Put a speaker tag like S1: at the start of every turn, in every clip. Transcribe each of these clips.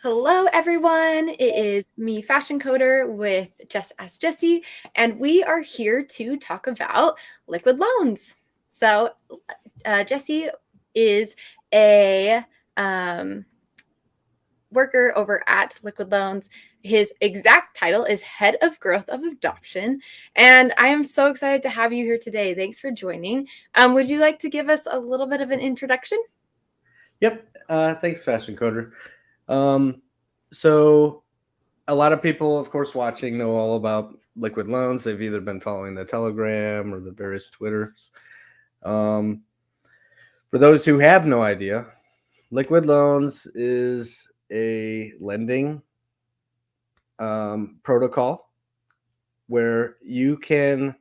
S1: Hello, everyone. It is me, Fashion Coder, with Just Ask Jesse, and we are here to talk about liquid loans. So, Jesse is a worker over at Liquid Loans. His exact title is Head of Growth of Adoption, and I am so excited to have you here today. Thanks for joining. Would you like to give us a little bit of an introduction?
S2: Yep. Thanks, Fashion Coder. So a lot of people, of course, watching know all about liquid loans. They've either been following the Telegram or the various Twitters. For those who have no idea, liquid loans is a lending protocol where you can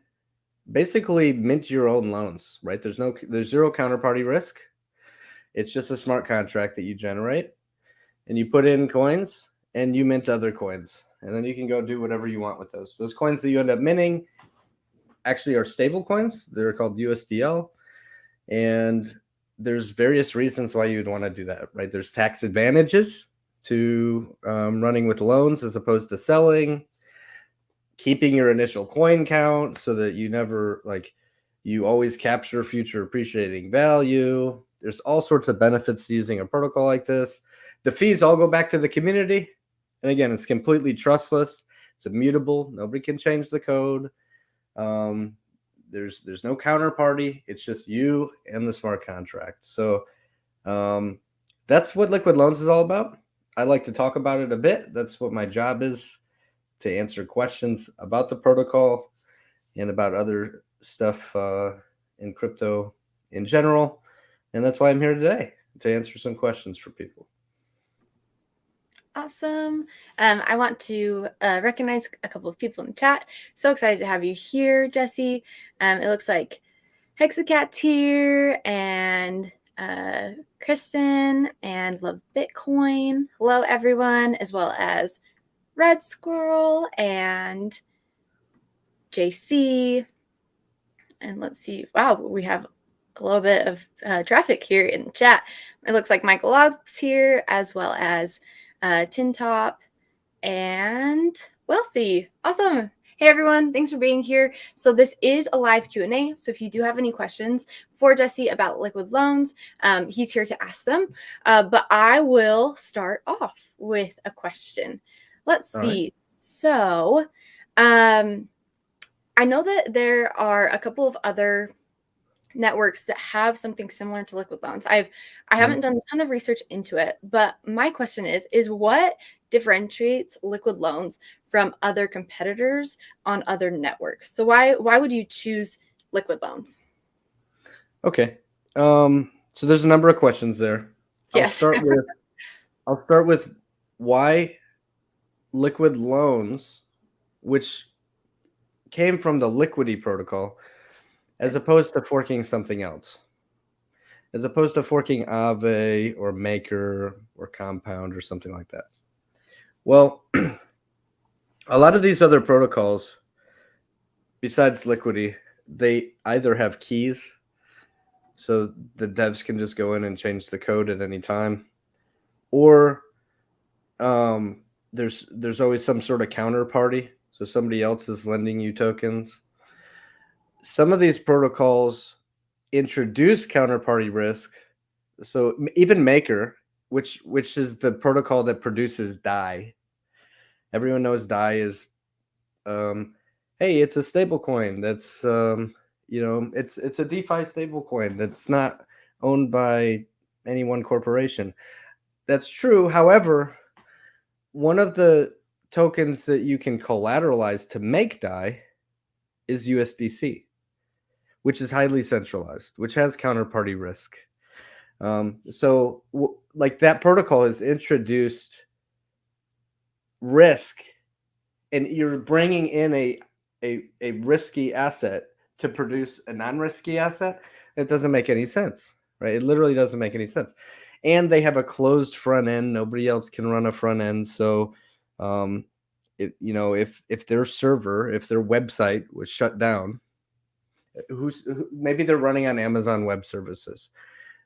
S2: basically mint your own loans, right? There's zero counterparty risk. It's just a smart contract that you generate and you put in coins and you mint other coins. And then you can go do whatever you want with those. Those coins that you end up minting actually are stable coins. They're called USDL. And there's various reasons why you'd want to do that, right? There's tax advantages to running with loans as opposed to selling, keeping your initial coin count so that you always capture future appreciating value. There's all sorts of benefits to using a protocol like this. The fees all go back to the community. And again, it's completely trustless. It's immutable. Nobody can change the code. There's no counterparty. It's just you and the smart contract. So that's what Liquid Loans is all about. I like to talk about it a bit. That's what my job is, to answer questions about the protocol and about other stuff in crypto in general. And that's why I'm here today, to answer some questions for people.
S1: Awesome. I want to recognize a couple of people in the chat. So excited to have you here, Jesse. It looks like Hexacat's here, and Kristen, and Love Bitcoin. Hello, everyone, as well as Red Squirrel and JC. And let's see. Wow, we have a little bit of traffic here in the chat. It looks like Michael Logg's here, as well as Tin Top and Wealthy. Awesome. Hey everyone, thanks for being here. So this is a live Q&A. So if you do have any questions for Jesse about liquid loans, he's here to ask them. But I will start off with a question. Let's see. Right. So I know that there are a couple of other networks that have something similar to liquid loans. I haven't done a ton of research into it, but my question is what differentiates liquid loans from other competitors on other networks? So why would you choose liquid loans?
S2: Okay. So there's a number of questions there.
S1: Yes.
S2: I'll start with why liquid loans, which came from the Liquidity protocol, as opposed to forking something else, as opposed to forking Aave or Maker or Compound or something like that. Well, a lot of these other protocols, besides Liquidity, they either have keys, so the devs can just go in and change the code at any time, or there's always some sort of counterparty, so somebody else is lending you tokens. Some of these protocols introduce counterparty risk. So even Maker, which is the protocol that produces DAI. Everyone knows DAI is, hey, it's a stable coin that's, it's a DeFi stable coin that's not owned by any one corporation. That's true. However, one of the tokens that you can collateralize to make DAI is USDC, which is highly centralized, which has counterparty risk. So that protocol has introduced risk, and you're bringing in a risky asset to produce a non-risky asset. It doesn't make any sense, right? It literally doesn't make any sense. And they have a closed front end. Nobody else can run a front end. So, if their server, if their website was shut down, maybe they're running on Amazon Web Services.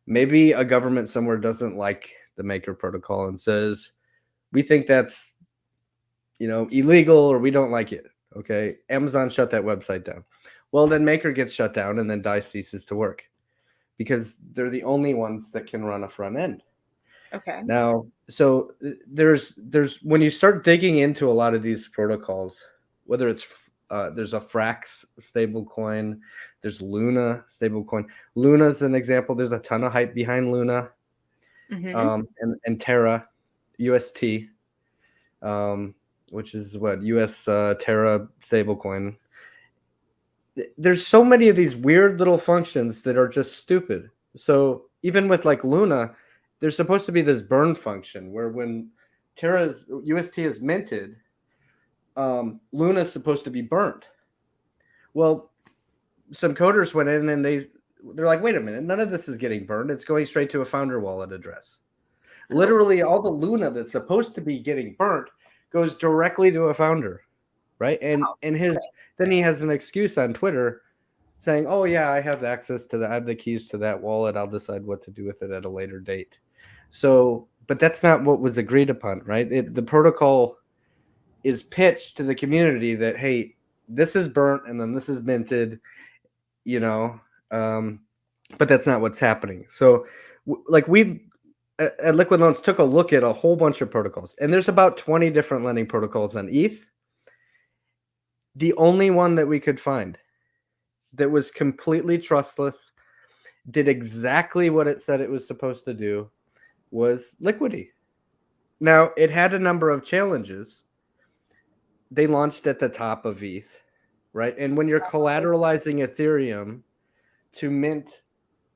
S2: Maybe a government somewhere doesn't like the Maker protocol and says, We think that's, illegal, or we don't like it. Okay. Amazon shut that website down. Well, then Maker gets shut down and then DAI ceases to work because they're the only ones that can run a front end.
S1: Okay.
S2: Now, so there's when you start digging into a lot of these protocols, whether it's there's a Frax stablecoin, there's Luna stablecoin. Luna's an example. There's a ton of hype behind Luna, and Terra, UST, which is what US Terra stablecoin. There's so many of these weird little functions that are just stupid. So even with like Luna, there's supposed to be this burn function where when Terra's UST is minted, Luna is supposed to be burnt. Well, some coders went in and they're like, wait a minute, none of this is getting burned. It's going straight to a founder wallet address. Literally, all the Luna that's supposed to be getting burnt goes directly to a founder, right? And then he has an excuse on Twitter saying, "Oh yeah, I have access to that. I have the keys to that wallet. I'll decide what to do with it at a later date." So, but that's not what was agreed upon, right? The protocol is pitched to the community that, hey, this is burnt and then this is minted, but that's not what's happening. So, like we at Liquid Loans took a look at a whole bunch of protocols, and there's about 20 different lending protocols on ETH. The only one that we could find that was completely trustless, did exactly what it said it was supposed to do, was Liquidity. Now, it had a number of challenges. They launched at the top of ETH, right? And when you're collateralizing Ethereum to mint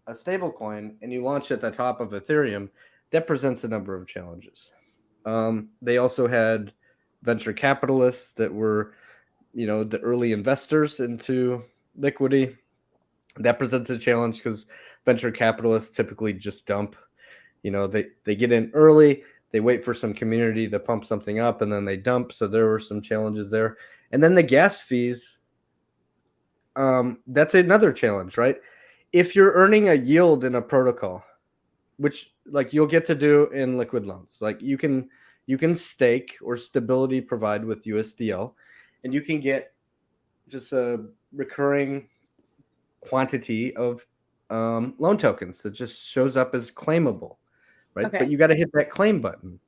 S2: a stablecoin and you launch at the top of Ethereum, that presents a number of challenges. They also had venture capitalists that were, the early investors into Liquidity. That presents a challenge because venture capitalists typically just dump. They get in early, they wait for some community to pump something up, and then they dump. So there were some challenges there. And then the gas fees, that's another challenge, right? If you're earning a yield in a protocol, which like you'll get to do in Liquid Loans, like you can stake or stability provide with USDL, and you can get just a recurring quantity of loan tokens that just shows up as claimable, right?
S1: Okay.
S2: But you got to hit that claim button.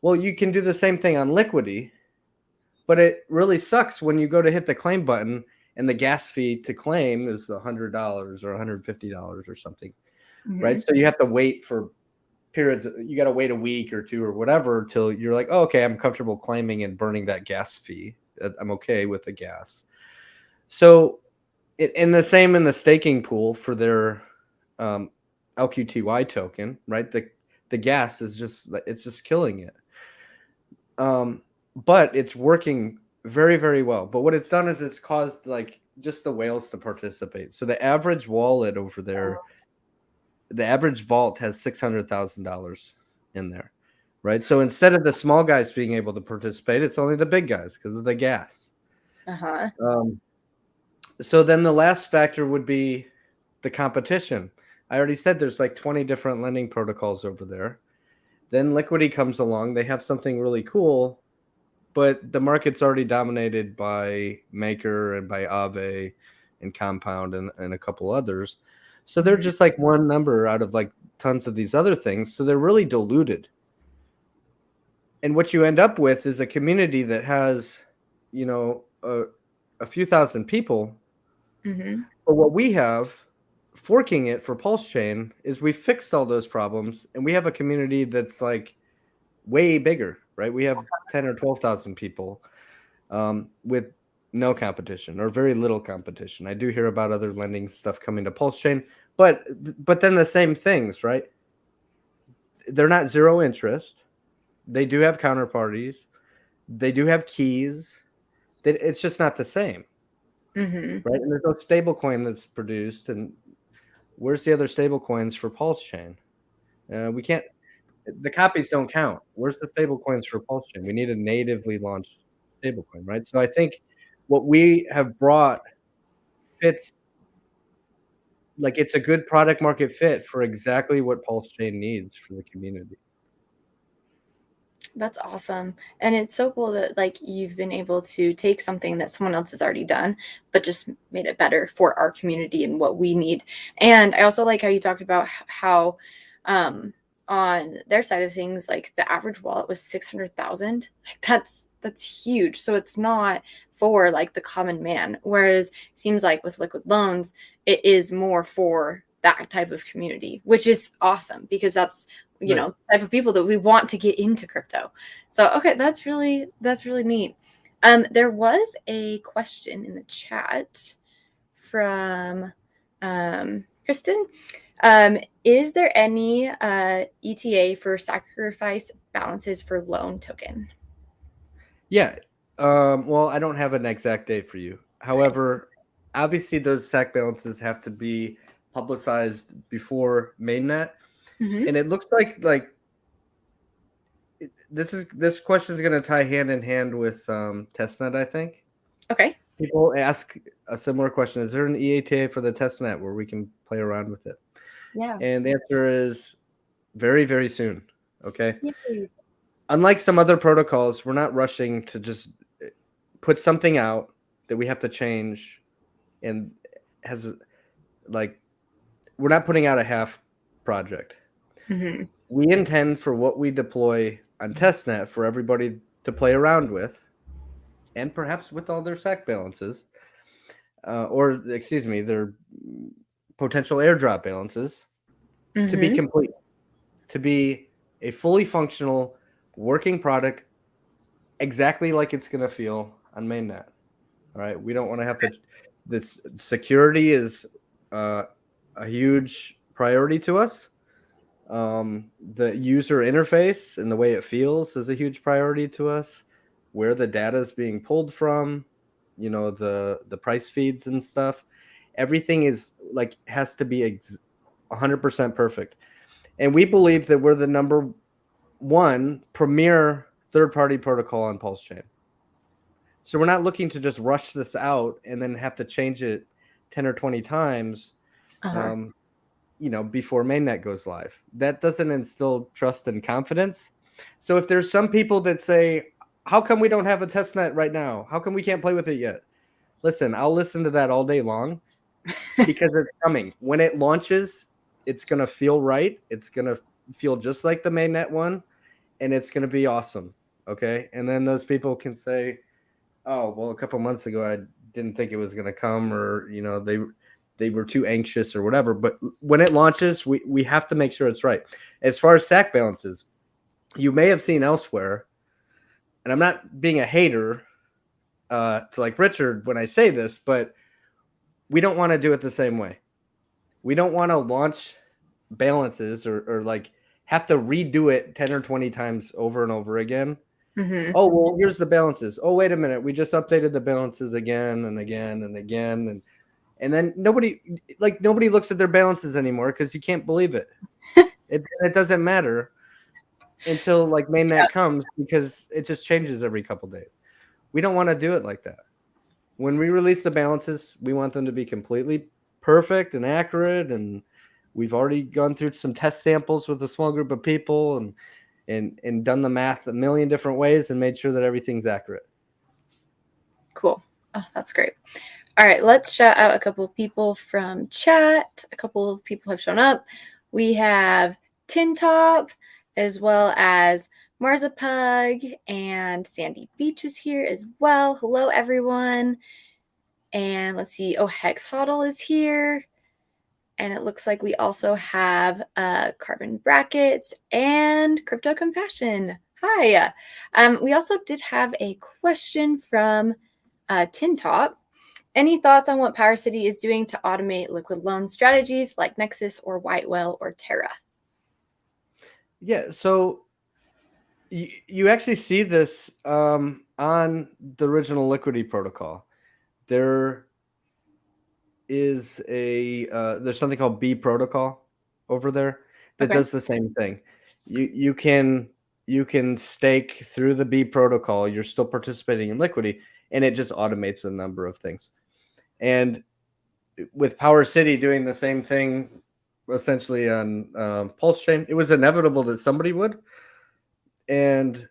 S2: Well, you can do the same thing on Liquidity, but it really sucks when you go to hit the claim button and the gas fee to claim is $100 or $150 or something, right? So you have to wait for periods. You got to wait a week or two or whatever till you're like, oh, okay, I'm comfortable claiming and burning that gas fee. I'm okay with the gas. So, and the same in the staking pool for their LQTY token, right? The gas is just killing it. But it's working very, very well. But what it's done is it's caused like just the whales to participate. So the average wallet over there, the average vault has $600,000 in there, right? So instead of the small guys being able to participate, it's only the big guys because of the gas. So then the last factor would be the competition. I already said there's like 20 different lending protocols over there. Then Liquidity comes along. They have something really cool, but the market's already dominated by Maker and by Aave and Compound and a couple others. So they're just like one number out of like tons of these other things. So they're really diluted. And what you end up with is a community that has, a few thousand people. But what we have forking it for Pulse Chain is we fixed all those problems, and we have a community that's like way bigger, right? We have 10 or 12,000 people with no competition or very little competition. I do hear about other lending stuff coming to Pulse Chain, but then the same things, right? They're not zero interest. They do have counterparties. They do have keys. It's just not the same, right? And there's no stable coin that's produced. And where's the other stable coins for Pulse Chain? We can't. The copies don't count. Where's the stable coins for Pulse Chain? We need a natively launched stablecoin, right? So I think what we have brought fits, like it's a good product market fit for exactly what Pulse Chain needs for the community.
S1: That's awesome. And it's so cool that like you've been able to take something that someone else has already done, but just made it better for our community and what we need. And I also like how you talked about how um on their side of things, like the average wallet was 600,000. Like that's huge. So it's not for like the common man. Whereas it seems like with Liquid Loans, it is more for that type of community, which is awesome because that's
S2: Right.
S1: type of people that we want to get into crypto. So okay, that's really neat. There was a question in the chat from Kristen. Is there any ETA for sacrifice balances for loan token?
S2: Yeah. Well, I don't have an exact date for you.
S1: Okay.
S2: However, obviously those SAC balances have to be publicized before mainnet,
S1: Mm-hmm.
S2: and it looks like this question is going to tie hand in hand with testnet. I think
S1: Okay.
S2: people ask a similar question: is there an EATA for the testnet where we can play around with it?
S1: Yeah.
S2: And the answer is very, very soon. Okay.
S1: Yay.
S2: Unlike some other protocols, we're not rushing to just put something out that we have to change and has like we're not putting out a half project.
S1: Mm-hmm.
S2: We intend for what we deploy on testnet for everybody to play around with, and perhaps with all their SAC balances, or excuse me, their potential airdrop balances, to be
S1: Mm-hmm.
S2: complete, to be a fully functional working product exactly like it's going to feel on mainnet. All right, we don't want to have to. This security is a huge priority to us. The user interface and the way it feels is a huge priority to us. Where the data is being pulled from, the price feeds and stuff. Everything is like has to be 100% perfect, and we believe that we're the number one premier third-party protocol on Pulse Chain. So we're not looking to just rush this out and then have to change it 10 or 20 times,
S1: Uh-huh.
S2: um, before mainnet goes live. That doesn't instill trust and confidence. So if there's some people that say, how come we don't have a test net right now? How come we can't play with it yet? Listen, I'll listen to that all day long because it's coming. When it launches, it's going to feel right. It's going to feel just like the mainnet one, and it's going to be awesome. Okay. And then those people can say, oh, well, a couple months ago, I didn't think it was going to come, or, they were too anxious or whatever. But when it launches, we have to make sure it's right. As far as SAC balances, you may have seen elsewhere, and I'm not being a hater to like Richard when I say this, but we don't want to do it the same way. We don't want to launch balances or like have to redo it 10 or 20 times over and over again.
S1: Mm-hmm.
S2: Oh, well, here's the balances. Oh, wait a minute. We just updated the balances again and again and again. And then nobody looks at their balances anymore because you can't believe it. It doesn't matter until like mainnet comes because it just changes every couple days. We don't want to do it like that. When we release the balances, we want them to be completely perfect and accurate. And we've already gone through some test samples with a small group of people and done the math a million different ways and made sure that everything's accurate.
S1: Cool. Oh, that's great. All right, let's shout out a couple of people from chat. A couple of people have shown up. We have Tin Top, as well as Marzapug, and Sandy Beach is here as well. Hello, everyone. And let's see. Oh, Hex Hodl is here. And it looks like we also have Carbon Brackets and Crypto Compassion. Hi. We also did have a question from Tin Top. Any thoughts on what Power City is doing to automate liquid loan strategies like Nexus or White Whale or Terra?
S2: Yeah, so you actually see this on the original Liquidity protocol. There is there's something called B protocol over there that
S1: Okay.
S2: does the same thing. You can stake through the B protocol. You're still participating in Liquidity, and it just automates a number of things. And with Power City doing the same thing, essentially on Pulse Chain, it was inevitable that somebody would. And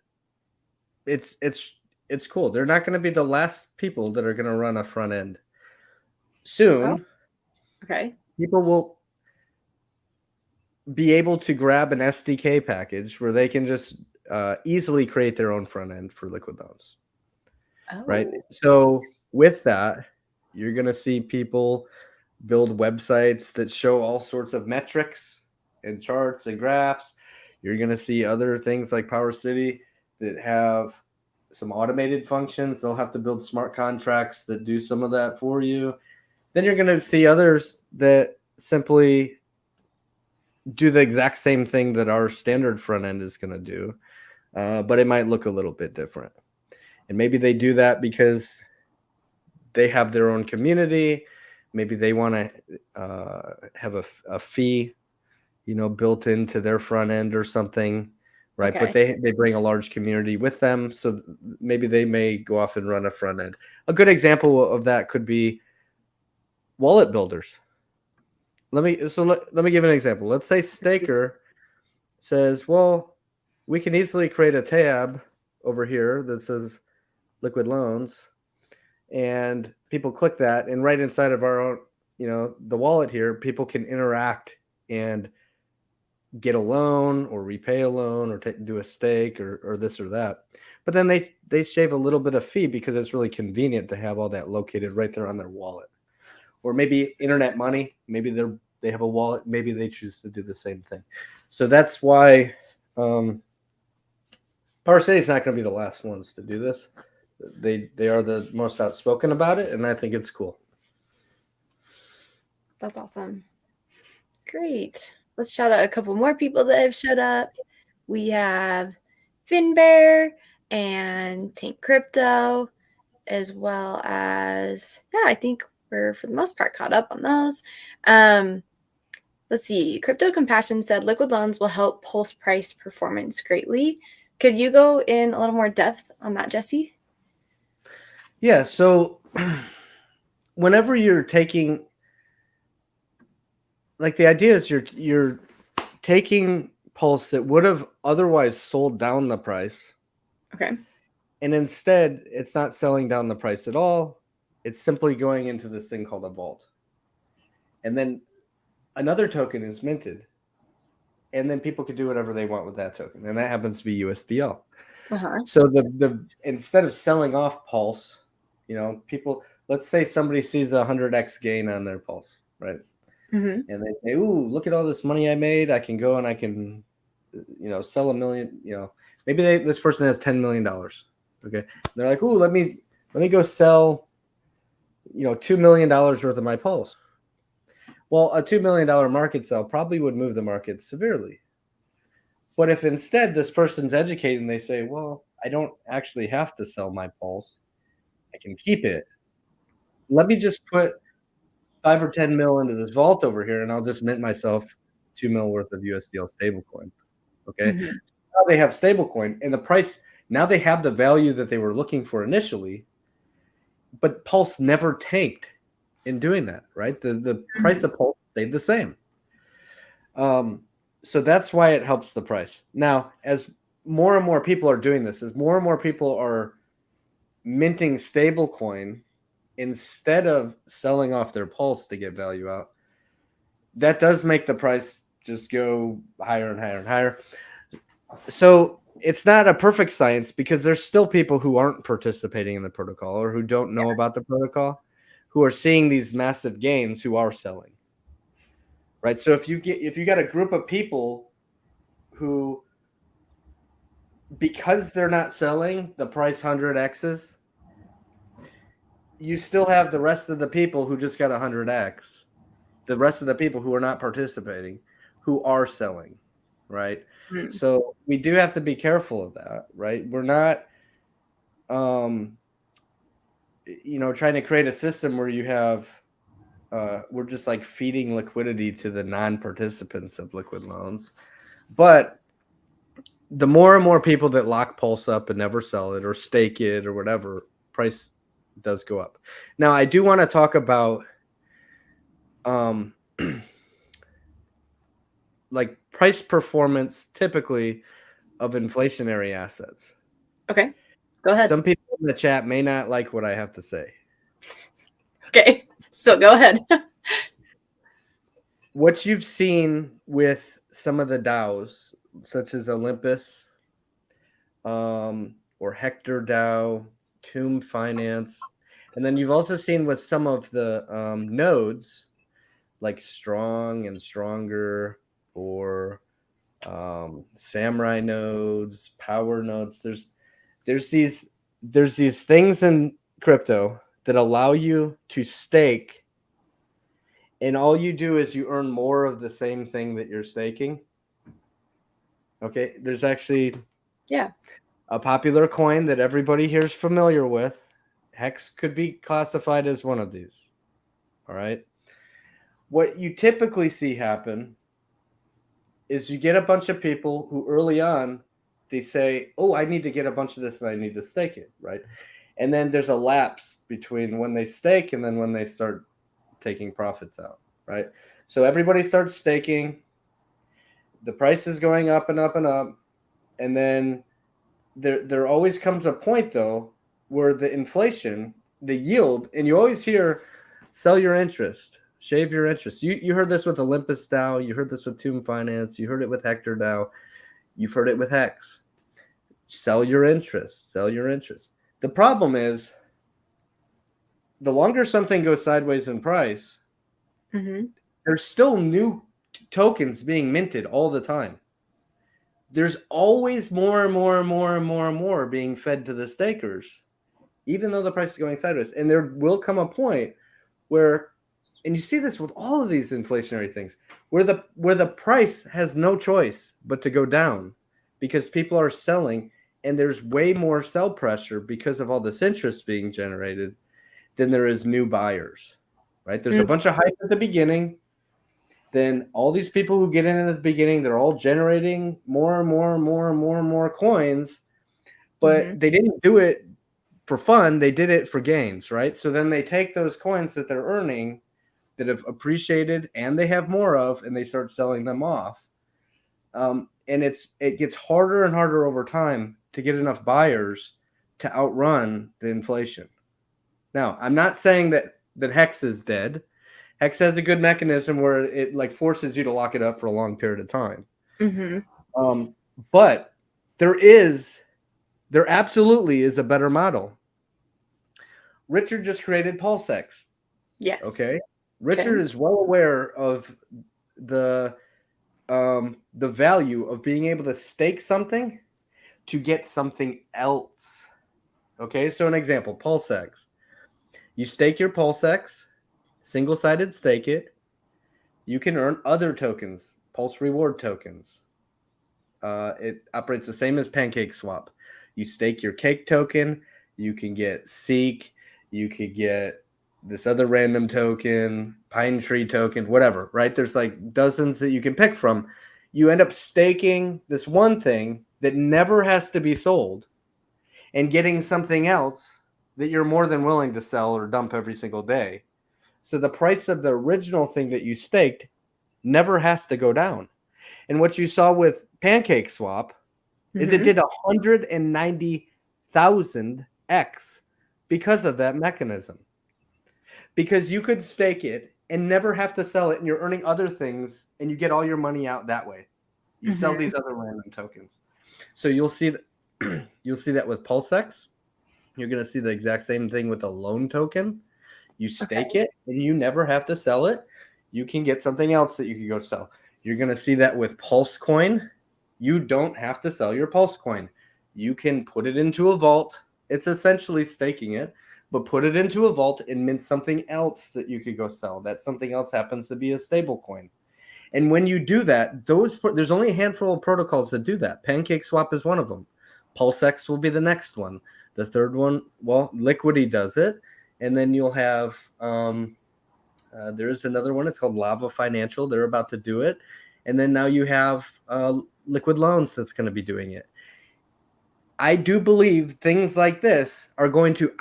S2: it's cool. They're not going to be the last people that are going to run a front end.
S1: Oh,
S2: Soon,
S1: okay.
S2: people will be able to grab an SDK package where they can just easily create their own front end for Liquid Loans, right?
S1: Oh,
S2: So with that, you're going to see people build websites that show all sorts of metrics and charts and graphs. You're going to see other things like Power City that have some automated functions. They'll have to build smart contracts that do some of that for you. Then you're going to see others that simply do the exact same thing that our standard front end is going to do, but it might look a little bit different. And maybe they do that because they have their own community. Maybe they want to have a fee, built into their front end or something, right? But
S1: okay.
S2: they bring a large community with them, so maybe they may go off and run a front end. A good example of that could be wallet builders. Let me give an example. Let's say Staker says, well, we can easily create a tab over here that says Liquid Loans, and people click that, and right inside of our own, the wallet here, people can interact and get a loan or repay a loan or do a stake or this or that. But then they shave a little bit of fee because it's really convenient to have all that located right there on their wallet. Or maybe internet money, maybe they have a wallet, maybe they choose to do the same thing. So that's why Power City is not going to be the last ones to do this. They are the most outspoken about it, and I think it's cool.
S1: That's awesome. Great. Let's shout out a couple more people that have showed up. We have Finbear and Tank Crypto, as well as, yeah, I think we're for the most part caught up on those. Let's see. Crypto Compassion said Liquid Loans will help Pulse price performance greatly. Could you go in a little more depth on that, Jesse?
S2: Yeah. So whenever you're taking, like, the idea is you're taking Pulse that would have otherwise sold down the price,
S1: Okay.
S2: and instead it's not selling down the price at all. It's simply going into this thing called a vault, and then another token is minted, and then people can do whatever they want with that token, and that happens to be USDL.
S1: Uh-huh.
S2: So the instead of selling off Pulse, people, let's say somebody sees 100x gain on their Pulse, right?
S1: Mm-hmm.
S2: And they say, "Ooh, look at all this money I made. I can go and I can, sell $1 million. Maybe this person has $10 million. Okay, and they're like, "Ooh, let me go sell, $2 million worth of my Pulse." Well, a $2 million market sell probably would move the market severely. But if instead this person's educated and they say, "Well, I don't actually have to sell my Pulse. I can keep it. Let me just put 5 or 10 mil into this vault over here, and I'll just mint myself 2 mil worth of USDL stablecoin." Okay.
S1: Mm-hmm.
S2: Now they have stablecoin, and the price, now they have the value that they were looking for initially, but Pulse never tanked in doing that, right? The price
S1: Mm-hmm.
S2: of Pulse stayed the same. So that's why it helps the price. Now, as more and more people are doing this, as more and more people are minting stablecoin instead of selling off their Pulse to get value out, that does make the price just go higher and higher and higher. So it's not a perfect science because there's still people who aren't participating in the protocol or who don't know about the protocol, who are seeing these massive gains, who are selling, right? So if you got a group of people who, because they're not selling, the price 100x's, you still have the rest of the people who just got 100x, the rest of the people who are not participating, who are selling, right?
S1: Mm-hmm.
S2: So we do have to be careful of that, right? We're not trying to create a system where you have we're just like feeding liquidity to the non-participants of Liquid Loans. But the more and more people that lock Pulse up and never sell it or stake it or whatever, price does go up. Now, I do want to talk about like price performance typically of inflationary assets.
S1: Okay. Go ahead.
S2: Some people in the chat may not like what I have to say.
S1: Okay, so go ahead.
S2: What you've seen with some of the DAOs, such as Olympus, or Hector DAO, Tomb Finance, and then you've also seen with some of the nodes, like Strong and Stronger, or Samurai nodes, Power nodes. There's these things in crypto that allow you to stake, and all you do is you earn more of the same thing that you're staking. Okay, there's actually a popular coin that everybody here is familiar with. Hex could be classified as one of these. All right. What you typically see happen is you get a bunch of people who early on, they say, oh, I need to get a bunch of this and I need to stake it, right? And then there's a lapse between when they stake and then when they start taking profits out, right? So everybody starts staking. The price is going up and up and up. And then there always comes a point, though, where the inflation, the yield, and you always hear, sell your interest, shave your interest. You heard this with Olympus DAO. You heard this with Tomb Finance. You heard it with Hector DAO. You've heard it with Hex. Sell your interest. Sell your interest. The problem is, the longer something goes sideways in price, there's still new tokens being minted all the time. There's always more and more and more and more and more being fed to the stakers, even though the price is going sideways. And there will come a point where, and you see this with all of these inflationary things, where the price has no choice but to go down because people are selling, and there's way more sell pressure because of all this interest being generated than there is new buyers, right? There's a bunch of hype at the beginning. Then all these people who get in at the beginning, they're all generating more and more and more and more and more coins, but they didn't do it for fun. They did it for gains, right? So then they take those coins that they're earning that have appreciated and they have more of, and they start selling them off. And it gets harder and harder over time to get enough buyers to outrun the inflation. Now, I'm not saying that Hex is dead. Hex has a good mechanism where it like forces you to lock it up for a long period of time. But there absolutely is a better model. Richard just created PulseX.
S1: Yes.
S2: Okay. Richard is well aware of the value of being able to stake something to get something else. Okay. So an example, PulseX. You stake your PulseX, single-sided stake it. You can earn other tokens, Pulse Reward tokens. It operates the same as PancakeSwap. You stake your cake token, you can get Seek, you could get this other random token, Pine Tree token, whatever, right? There's like dozens that you can pick from. You end up staking this one thing that never has to be sold and getting something else that you're more than willing to sell or dump every single day. So the price of the original thing that you staked never has to go down. And what you saw with PancakeSwap is it did 190,000x because of that mechanism. Because you could stake it and never have to sell it, and you're earning other things, and you get all your money out that way. You sell these other random tokens. So you'll see that with PulseX. You're going to see the exact same thing with a loan token. You stake it, and you never have to sell it. You can get something else that you can go sell. You're going to see that with PulseCoin. You don't have to sell your PulseCoin. You can put it into a vault. It's essentially staking it, but put it into a vault and mint something else that you could go sell. That something else happens to be a stablecoin. And when you do that, there's only a handful of protocols that do that. PancakeSwap is one of them. PulseX will be the next one. The third one, well, Liquidity does it. And then you'll have, there is another one. It's called Lava Financial. They're about to do it. And then now you have LiquidLoans that's going to be doing it. I do believe things like this are going to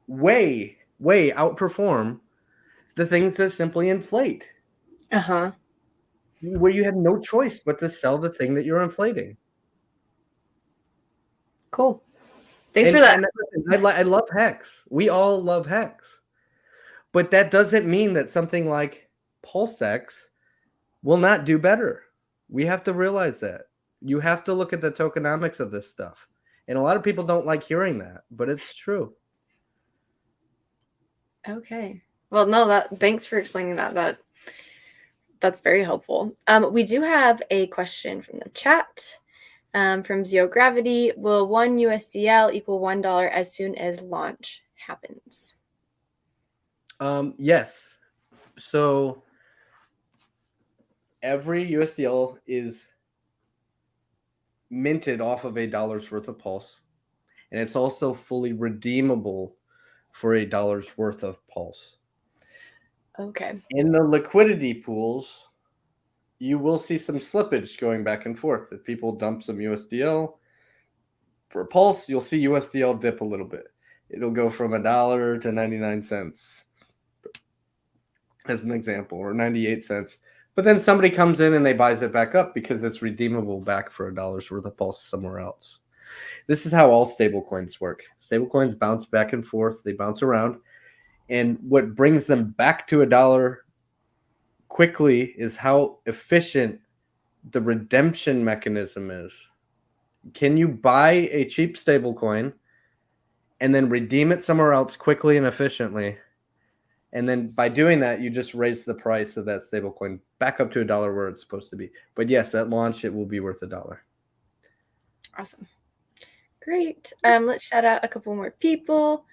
S2: way outperform the things that simply inflate. Where you have no choice but to sell the thing that you're inflating.
S1: Cool. Thanks for that.
S2: And I love Hex. We all love Hex. But that doesn't mean that something like PulseX will not do better. We have to realize that. You have to look at the tokenomics of this stuff. And a lot of people don't like hearing that, but it's true.
S1: Okay. Well, no, thanks for explaining that. That's very helpful. We do have a question from the chat. From Zero Gravity, will 1 USDL equal $1 as soon as launch happens?
S2: Yes. So every USDL is minted off of $1 worth of Pulse, and it's also fully redeemable for $1 worth of Pulse.
S1: Okay.
S2: In the liquidity pools, you will see some slippage going back and forth. If people dump some USDL for Pulse, you'll see USDL dip a little bit. It'll go from $1 to 99 cents, as an example, or 98 cents. But then somebody comes in and they buys it back up because it's redeemable back for $1 worth of Pulse somewhere else. This is how all stablecoins work. Stablecoins bounce back and forth. They bounce around. And what brings them back to $1 quickly is how efficient the redemption mechanism is. Can you buy a cheap stablecoin and then redeem it somewhere else quickly and efficiently? And then by doing that, you just raise the price of that stablecoin back up to $1 where it's supposed to be. But yes, at launch, it will be worth $1.
S1: Awesome. Great. Let's shout out a couple more people.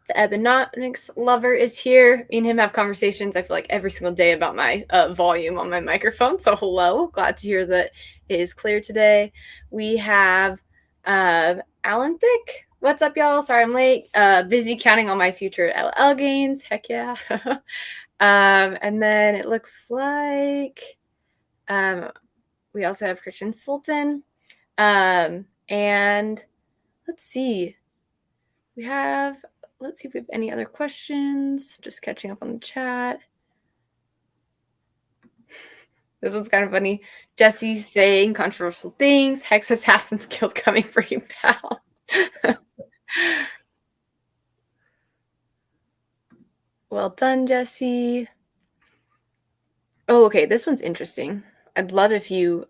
S1: The Ebonomics lover is here. Me and him have conversations, I feel like, every single day about my volume on my microphone. So hello. Glad to hear that it is clear today. We have Alan Thick. What's up, y'all? Sorry I'm late. Busy counting all my future LL gains. Heck yeah. And then it looks like we also have Christian Sultan. And let's see. Let's see if we have any other questions. Just catching up on the chat. This one's kind of funny. Jesse saying controversial things. Hex Assassin's Guild coming for you, pal. Well done, Jesse. Oh, okay. This one's interesting. I'd love if you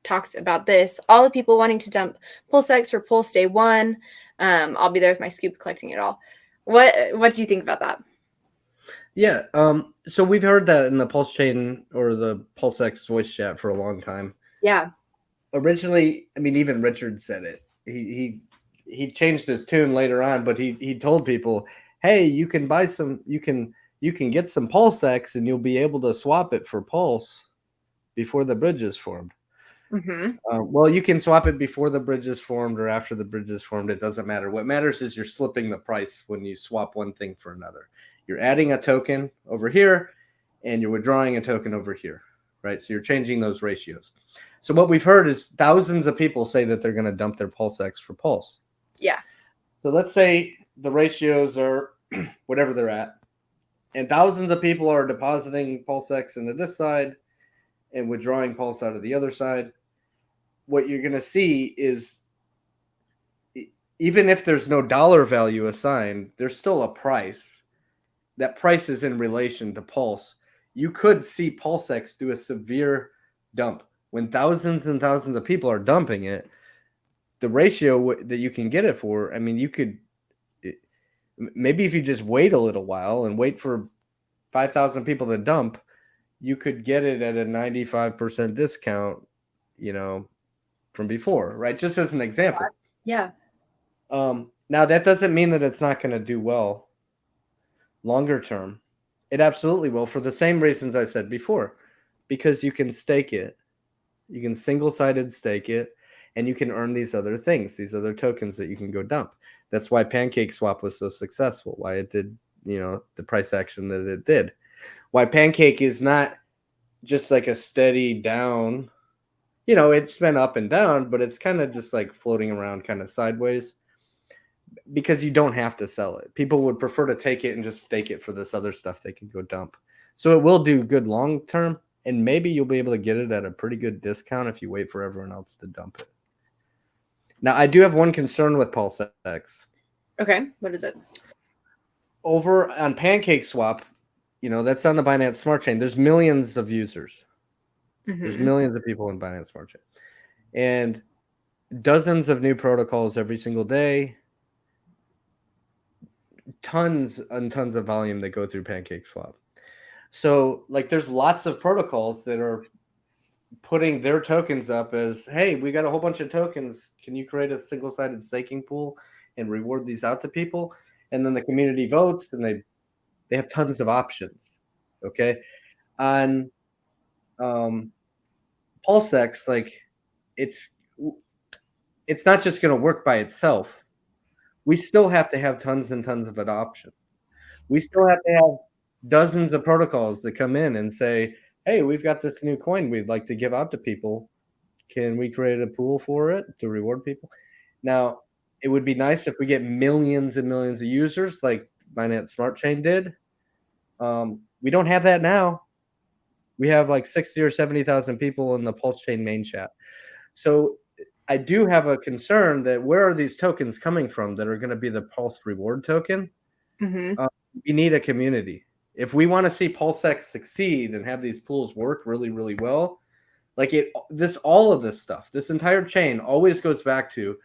S1: talked about this. All the people wanting to dump PulseX for Pulse Day 1. I'll be there with my scoop collecting it all. What do you think about that?
S2: Yeah. So we've heard that in the Pulse chain or the PulseX voice chat for a long time.
S1: Yeah.
S2: Originally, I mean, even Richard said it. He changed his tune later on, but he told people, hey, you can buy some, you can get some PulseX and you'll be able to swap it for Pulse before the bridge is formed.
S1: Mm-hmm.
S2: Well, you can swap it before the bridge is formed or after the bridge is formed. It doesn't matter. What matters is you're slipping the price when you swap one thing for another. You're adding a token over here and you're withdrawing a token over here, right? So you're changing those ratios. So what we've heard is thousands of people say that they're going to dump their PulseX for Pulse.
S1: Yeah.
S2: So let's say the ratios are whatever they're at, and thousands of people are depositing PulseX into this side and withdrawing Pulse out of the other side. What you're going to see is even if there's no dollar value assigned, there's still a price. That price is in relation to Pulse. You could see PulseX do a severe dump. When thousands and thousands of people are dumping it, the ratio that you can get it for, I mean, you could maybe if you just wait a little while and wait for 5,000 people to dump, you could get it at a 95% discount, from before, right? Just as an example.
S1: Yeah.
S2: Now that doesn't mean that it's not going to do well longer term. It absolutely will for the same reasons I said before, because you can stake it. You can single-sided stake it, and you can earn these other things, these other tokens that you can go dump. That's why Pancake Swap was so successful, why it did, the price action that it did. Why Pancake is not just like a steady down. It's been up and down, but it's kind of just like floating around kind of sideways because you don't have to sell it. People would prefer to take it and just stake it for this other stuff they can go dump. So it will do good long term, and maybe you'll be able to get it at a pretty good discount if you wait for everyone else to dump it. Now, I do have one concern with PulseX.
S1: Okay, what is it?
S2: Over on PancakeSwap, that's on the Binance Smart Chain. There's millions of users. There's millions of people in Binance Smart Chain. And dozens of new protocols every single day. Tons and tons of volume that go through PancakeSwap. So, there's lots of protocols that are putting their tokens up as, hey, we got a whole bunch of tokens. Can you create a single-sided staking pool and reward these out to people? And then the community votes, and they have tons of options. Okay, on PulseX, it's not just going to work by itself. We still have to have tons and tons of adoption. We still have to have dozens of protocols that come in and say, hey, we've got this new coin we'd like to give out to people. Can we create a pool for it to reward people? Now, it would be nice if we get millions and millions of users like Binance Smart Chain did. We don't have that now. We have 60 or 70,000 people in the Pulse Chain main chat. So I do have a concern that where are these tokens coming from that are going to be the Pulse reward token? We need a community. If we want to see PulseX succeed and have these pools work really, really well, all of this stuff, this entire chain always goes back to,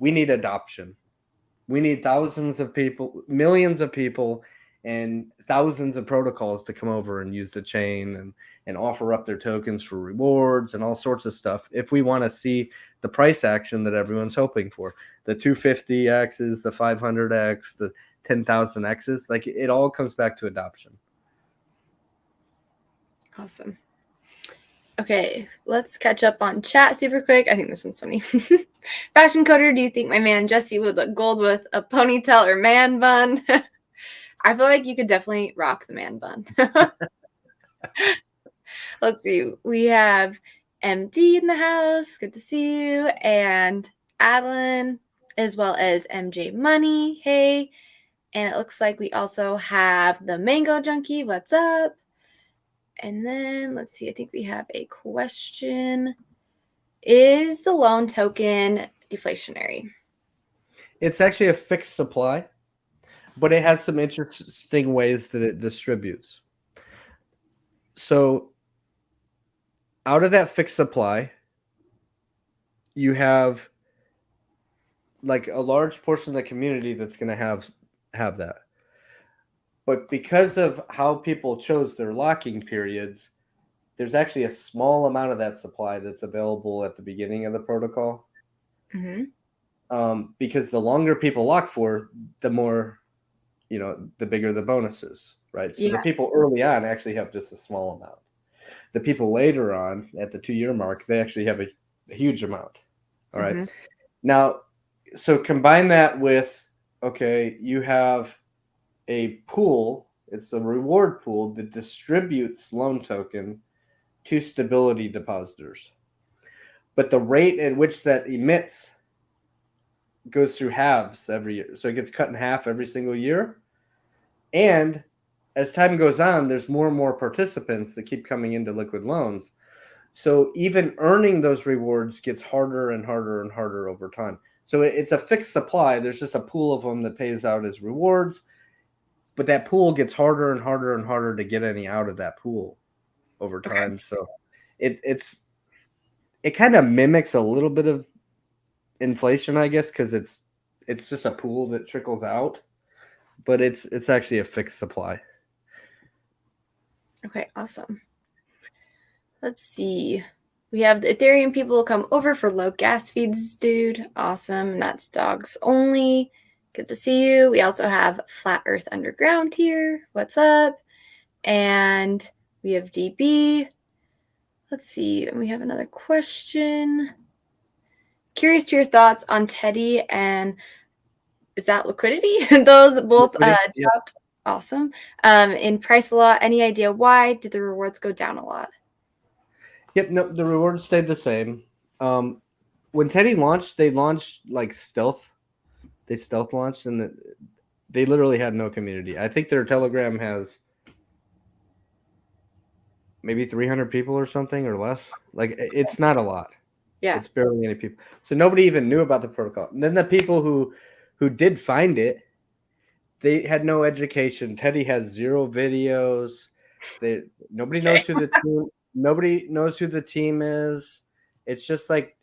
S2: we need adoption. We need thousands of people, millions of people, and thousands of protocols to come over and use the chain and offer up their tokens for rewards and all sorts of stuff if we want to see the price action that everyone's hoping for. The 250Xs, the 500X, the 10,000Xs, it all comes back to adoption.
S1: Awesome. Okay, let's catch up on chat super quick. I think this one's funny. Fashion Coder, do you think my man Jesse would look gold with a ponytail or man bun? I feel like you could definitely rock the man bun. Let's see. We have MD in the house. Good to see you. And Adeline, as well as MJ Money. Hey. And it looks like we also have the Mango Junkie. What's up? And then let's see. I think we have a question. Is the loan token deflationary?
S2: It's actually a fixed supply, but it has some interesting ways that it distributes. So out of that fixed supply, you have a large portion of the community that's going to have that. But because of how people chose their locking periods, there's actually a small amount of that supply that's available at the beginning of the protocol. Because the longer people lock for, the more, the bigger the bonuses, right? So the people early on actually have just a small amount. The people later on at the 2-year mark, they actually have a huge amount. All right. Now, so combine that with, okay, you have a pool. It's a reward pool that distributes loan token to stability depositors. But the rate at which that emits goes through halves every year. So it gets cut in half every single year. And as time goes on, there's more and more participants that keep coming into liquid loans. So even earning those rewards gets harder and harder and harder over time. So it's a fixed supply. There's just a pool of them that pays out as rewards. But that pool gets harder and harder and harder to get any out of that pool over time. So it kind of mimics a little bit of inflation, I guess, because it's just a pool that trickles out, but it's actually a fixed supply.
S1: Okay, awesome. Let's see. We have the Ethereum people come over for low gas fees, dude. Awesome. That's dogs only. Good to see you. We also have Flat Earth Underground here. What's up? And we have DB. Let's see. We have another question. Curious to your thoughts on Teddy and is that liquidity? Those both dropped.
S2: Yeah.
S1: Awesome. In price a lot. Any idea why? Did the rewards go down a lot?
S2: Yep. No, the rewards stayed the same. When Teddy launched, they launched stealth. They stealth launched, and they literally had no community. I think their Telegram has maybe 300 people or something or less. It's not a lot.
S1: Yeah.
S2: It's barely any people. So nobody even knew about the protocol. And then the people who did find it, they had no education. Teddy has 0 videos. Nobody
S1: Okay.
S2: knows who the team is. It's just like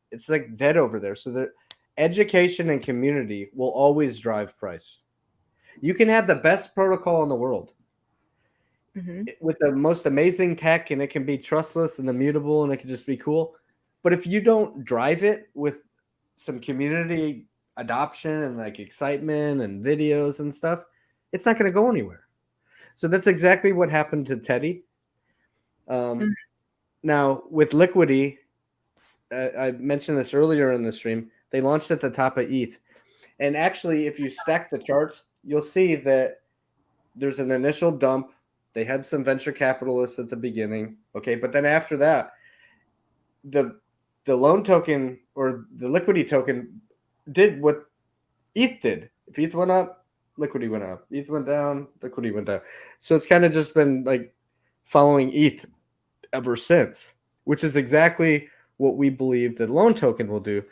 S2: dead over there. So the education and community will always drive price. You can have the best protocol in the world with the most amazing tech, and it can be trustless and immutable, and it can just be cool. But if you don't drive it with some community adoption and like excitement and videos and stuff, it's not going to go anywhere. So that's exactly what happened to Teddy.
S1: Mhm.
S2: Now with Liquidity, I mentioned this earlier in the stream. They launched at the top of ETH, and actually, if you stack the charts, you'll see that there's an initial dump. They had some venture capitalists at the beginning, okay, but then after that, the loan token or the Liquidity token did what ETH did. If ETH went up, Liquidity went up. ETH went down, Liquidity went down. So it's kind of just been like following ETH ever since, which is exactly what we believe the loan token will do.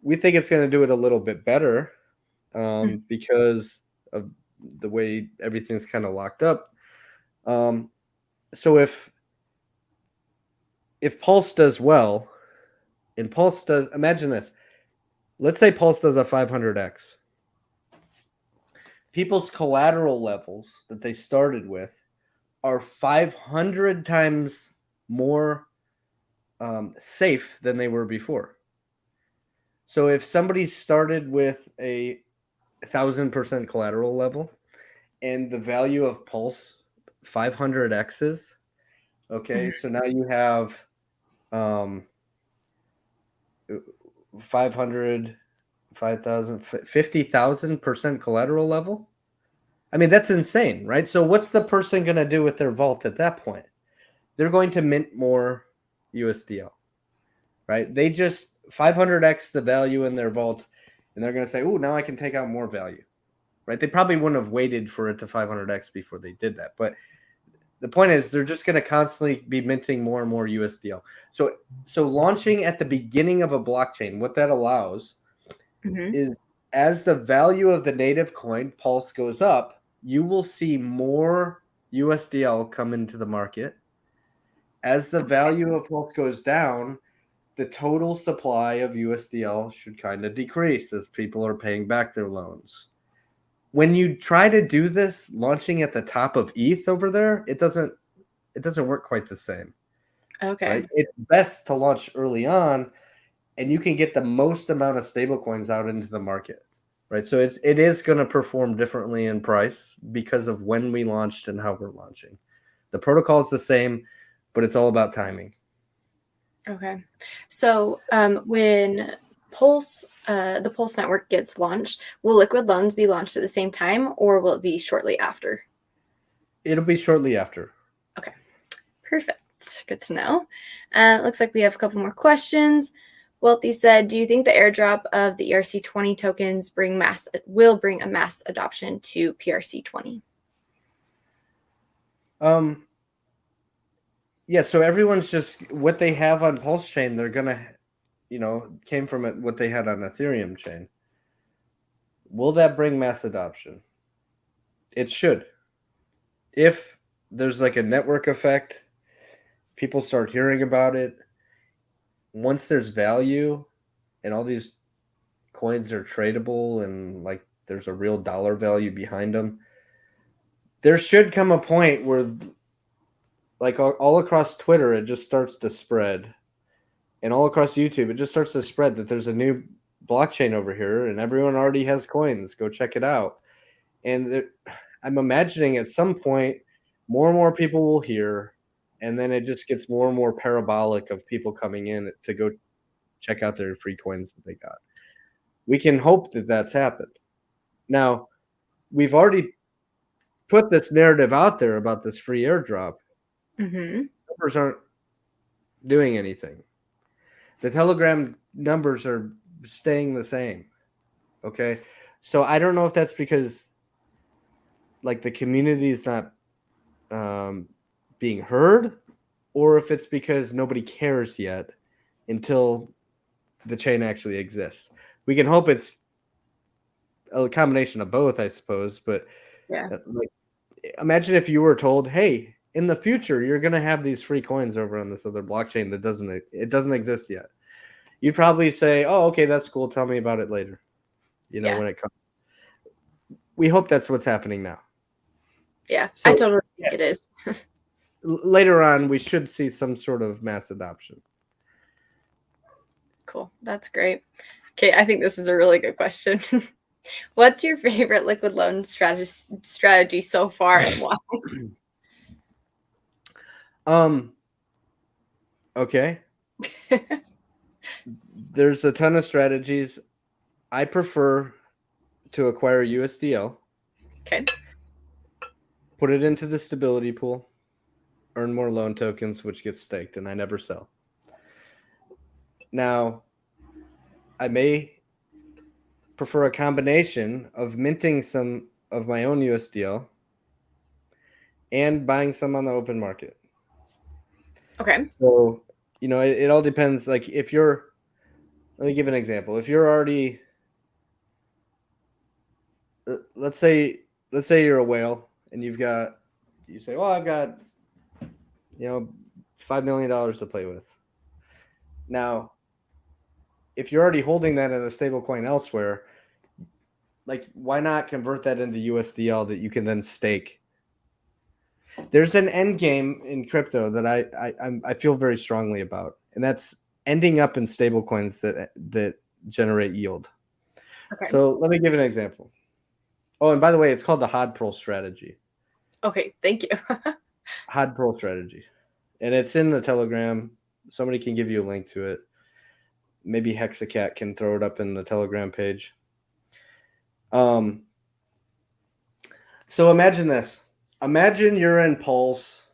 S2: We think it's going to do it a little bit better because of the way everything's kind of locked up. So if Pulse does well, and Pulse does, imagine this. Let's say Pulse does a 500x. People's collateral levels that they started with are 500 times more safe than they were before. So if somebody started with a 1,000% collateral level and the value of Pulse 500x's, okay, so now you have 500, 5,000, 50,000% collateral level. I mean, that's insane, right? So what's the person going to do with their vault at that point? They're going to mint more USDL, right? They just 500x the value in their vault, and they're going to say, oh, now I can take out more value, right? They probably wouldn't have waited for it to 500x before they did that. But the point is they're just going to constantly be minting more and more USDL. So launching at the beginning of a blockchain, what that allows is as the value of the native coin Pulse goes up, you will see more USDL come into the market. As the value of Pulse goes down, the total supply of USDL should kind of decrease as people are paying back their loans. When you try to do this launching at the top of ETH over there, it doesn't work quite the same.
S1: Okay.
S2: Right? It's best to launch early on, and you can get the most amount of stablecoins out into the market. Right? So it is going to perform differently in price because of when we launched and how we're launching. The protocol is the same, but it's all about timing.
S1: Okay. So when the Pulse network gets launched, will Liquid Loans be launched at the same time, or will it be shortly after?
S2: It'll be shortly after.
S1: Okay. Perfect. Good to know. Looks like we have a couple more questions. Wealthy said, do you think the airdrop of the ERC20 tokens will bring a mass adoption to PRC20?
S2: Yeah, so everyone's just what they have on Pulse chain, they're gonna, came from it what they had on Ethereum chain. Will that bring mass adoption? It should. If there's like a network effect, people start hearing about it. Once there's value and all these coins are tradable and like there's a real dollar value behind them, there should come a point where like all across Twitter, it just starts to spread. And all across YouTube, it just starts to spread that there's a new blockchain over here and everyone already has coins. Go check it out. And I'm imagining at some point, more and more people will hear, and then it just gets more and more parabolic of people coming in to go check out their free coins that they got. We can hope that that's happened. Now, we've already put this narrative out there about this free airdrop. Numbers aren't doing anything. The Telegram numbers are staying the same. Okay. So I don't know if that's because like the community is not being heard, or if it's because nobody cares yet until the chain actually exists. We can hope it's a combination of both, I suppose. But
S1: Yeah.
S2: like, imagine if you were told, "Hey, in the future, you're going to have these free coins over on this other blockchain that doesn't exist yet." You'd probably say, "Oh, okay, that's cool. Tell me about it later."
S1: Yeah.
S2: When it comes. We hope that's what's happening now.
S1: Yeah.
S2: So
S1: I totally think it is.
S2: later on, we should see some sort of mass adoption.
S1: Cool. That's great. Okay, I think this is a really good question. What's your favorite liquid loan strategy so far, and why?
S2: Okay. There's a ton of strategies. I prefer to acquire USDL,
S1: Okay.
S2: put it into the stability pool, earn more loan tokens, which gets staked, and I never sell. Now, I may prefer a combination of minting some of my own USDL and buying some on the open market.
S1: Okay.
S2: So, it all depends. Like let me give an example. If you're already, let's say you're a whale and you say, well, I've got, $5 million to play with. Now, if you're already holding that in a stable coin elsewhere, like why not convert that into USDL that you can then stake? There's an end game in crypto that I feel very strongly about, and that's ending up in stable coins that generate yield.
S1: Okay.
S2: So let me give an example. Oh, and by the way, it's called the HODPRL strategy.
S1: Okay. Thank you.
S2: HODPRL strategy, and it's in the Telegram. Somebody can give you a link to it. Maybe Hexacat can throw it up in the Telegram page. So imagine this. Imagine you're in Pulse.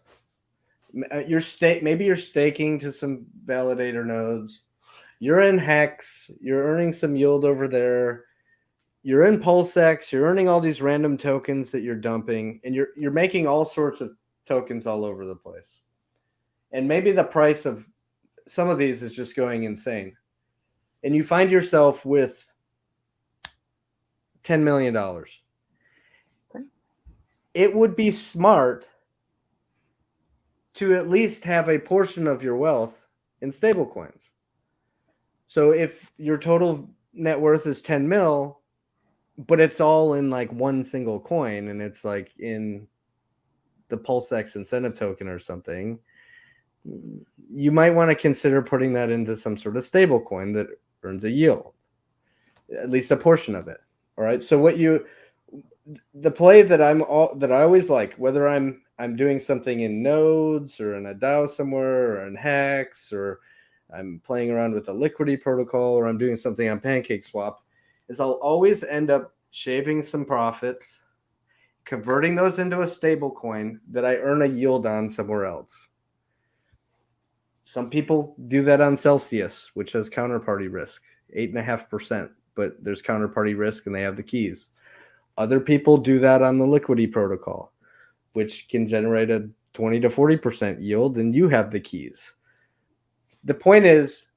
S2: Maybe you're staking to some validator nodes. You're in Hex. You're earning some yield over there. You're in PulseX. You're earning all these random tokens that you're dumping, and you're making all sorts of tokens all over the place. And maybe the price of some of these is just going insane. And you find yourself with $10 million. It would be smart to at least have a portion of your wealth in stablecoins. So if your total net worth is 10 mil, but it's all in like one single coin and it's like in the PulseX incentive token or something, you might want to consider putting that into some sort of stable coin that earns a yield, at least a portion of it. All right. So the play that I always like, whether I'm doing something in nodes or in a DAO somewhere or in Hex, or I'm playing around with a Liquidity protocol, or I'm doing something on PancakeSwap, is I'll always end up shaving some profits, converting those into a stable coin that I earn a yield on somewhere else. Some people do that on Celsius, which has counterparty risk, 8.5%, but there's counterparty risk and they have the keys. Other people do that on the Liquidity protocol, which can generate a 20 to 40% yield, and you have the keys. The point is,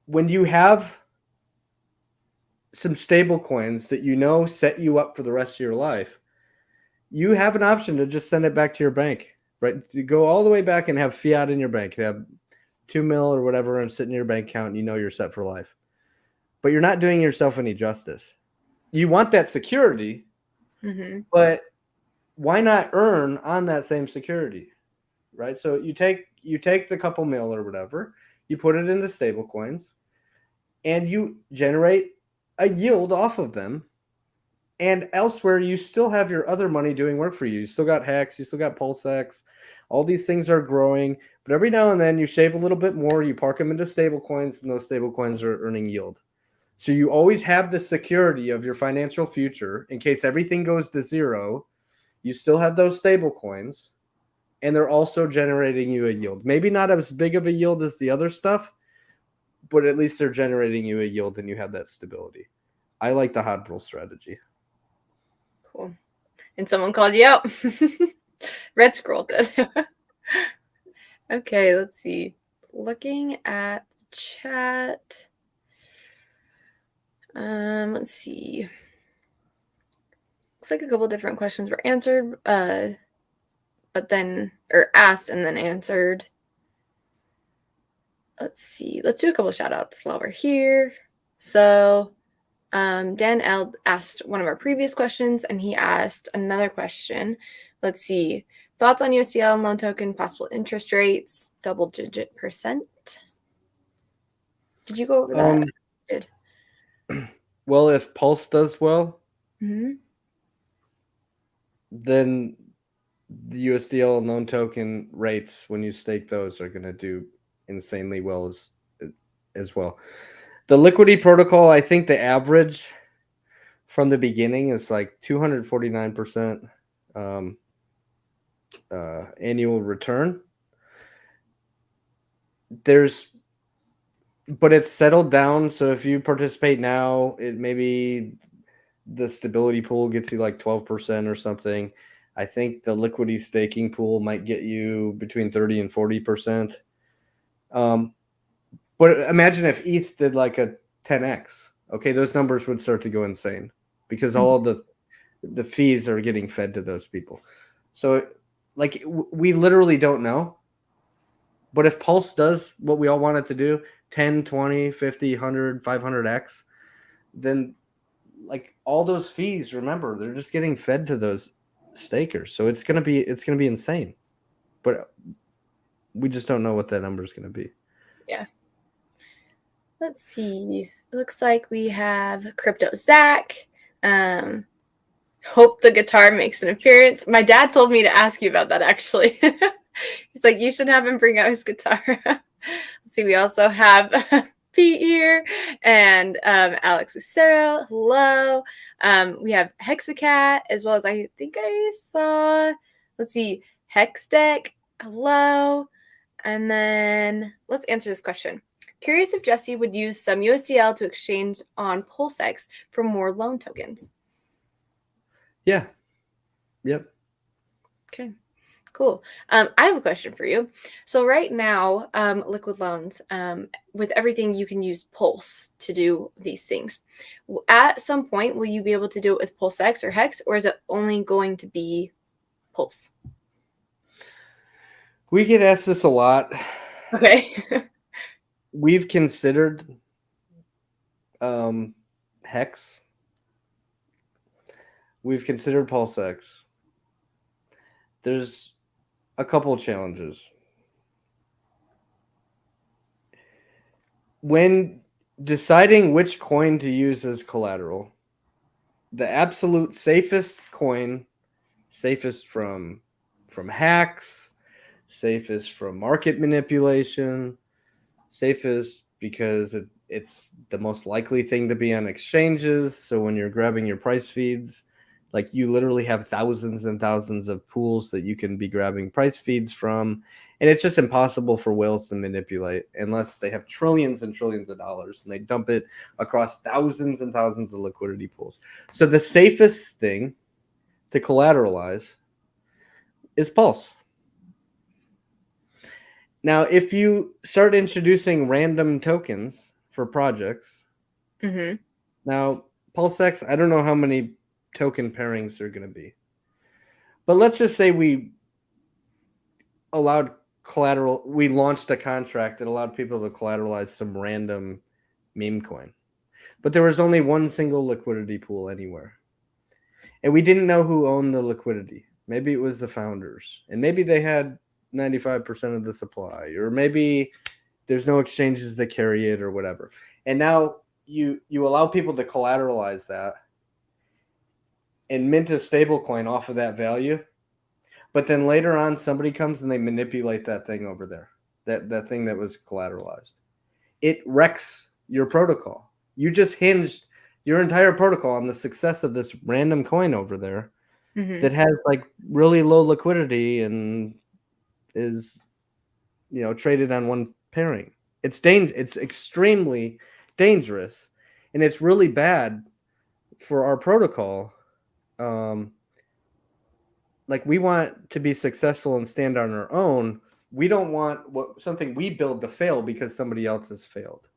S2: when you have some stable coins that set you up for the rest of your life, you have an option to just send it back to your bank, right? You go all the way back and have fiat in your bank. You have 2 mil or whatever and sit in your bank account, and you're set for life. But you're not doing yourself any justice. You want that security, but why not earn on that same security, right? So you take the couple mil or whatever, you put it into stable coins, and you generate a yield off of them. And elsewhere, you still have your other money doing work for you. You still got Hex, you still got PulseX. All these things are growing, but every now and then you shave a little bit more, you park them into stable coins, and those stable coins are earning yield. So you always have the security of your financial future in case everything goes to zero. You still have those stable coins, and they're also generating you a yield. Maybe not as big of a yield as the other stuff, but at least they're generating you a yield and you have that stability. I like the HODPRL strategy.
S1: Cool. And someone called you out. Red Scroll did. Okay, let's see. Looking at chat. Let's see. Looks like a couple different questions were answered, but then, or asked and then answered. Let's see. Let's do a couple shout outs while we're here. So, Dan L asked one of our previous questions, and he asked another question. Let's see. Thoughts on USDL and loan token, possible interest rates, double-digit %? Did you go over that? I did.
S2: Well, if Pulse does well,
S1: Mm-hmm.
S2: then the USDL and loan token rates, when you stake those, are going to do insanely well as well. The liquidity protocol, I think the average from the beginning is like 249% annual return. But it's settled down. So if you participate now, it maybe the stability pool gets you like 12% or something. I think the liquidity staking pool might get you between 30 and 40%. But imagine if ETH did like a 10x. Okay, those numbers would start to go insane because all of the fees are getting fed to those people. So like we literally don't know. But if Pulse does what we all want it to do, 10, 20, 50, 100, 500x, then like all those fees, remember, they're just getting fed to those stakers. So it's going to be insane. But we just don't know what that number is going to be.
S1: Yeah. Let's see. It looks like we have Crypto Zach. Hope the guitar makes an appearance. My dad told me to ask you about that, actually. He's like, you should have him bring out his guitar. Let's see, we also have Pete here and Alex Lucero. Hello. We have Hexacat, as well as I think I saw, let's see, Hexdeck. Hello. And then let's answer this question. Curious if Jesse would use some USDL to exchange on PulseX for more loan tokens.
S2: Yeah. Yep.
S1: Okay, cool. I have a question for you. So right now, Liquid Loans, with everything, you can use Pulse to do these things. At some point, will you be able to do it with PulseX or Hex, or is it only going to be Pulse?
S2: We get asked this a lot.
S1: Okay.
S2: We've considered Hex. We've considered PulseX. There's a couple of challenges. When deciding which coin to use as collateral, the absolute safest coin, safest from hacks, safest from market manipulation, safest because it's the most likely thing to be on exchanges. So when you're grabbing your price feeds, like you literally have thousands and thousands of pools that you can be grabbing price feeds from. And it's just impossible for whales to manipulate unless they have trillions and trillions of dollars and they dump it across thousands and thousands of liquidity pools. So the safest thing to collateralize is Pulse. Now, if you start introducing random tokens for projects, now PulseX, I don't know how many token pairings there are going to be. But let's just say we allowed collateral, we launched a contract that allowed people to collateralize some random meme coin. But there was only one single liquidity pool anywhere. And we didn't know who owned the liquidity. Maybe it was the founders. And maybe they had 95% of the supply. Or maybe there's no exchanges that carry it or whatever. And now you allow people to collateralize that and mint a stablecoin off of that value. But then later on, somebody comes and they manipulate that thing over there, that thing that was collateralized. It wrecks your protocol. You just hinged your entire protocol on the success of this random coin over there that has like really low liquidity and is, traded on one pairing. It's extremely dangerous, and it's really bad for our protocol. Like we want to be successful and stand on our own. We don't want something we build to fail because somebody else has failed.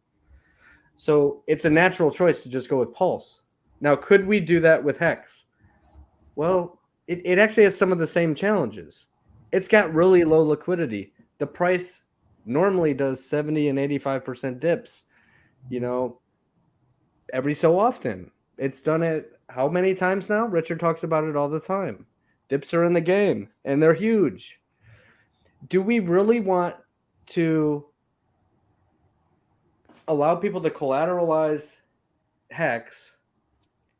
S2: So it's a natural choice to just go with Pulse. Now, could we do that with Hex? Well, it actually has some of the same challenges. It's got really low liquidity. The price normally does 70 and 85% dips, every so often. It's done it how many times now? Richard talks about it all the time. Dips are in the game and they're huge. Do we really want to allow people to collateralize Hex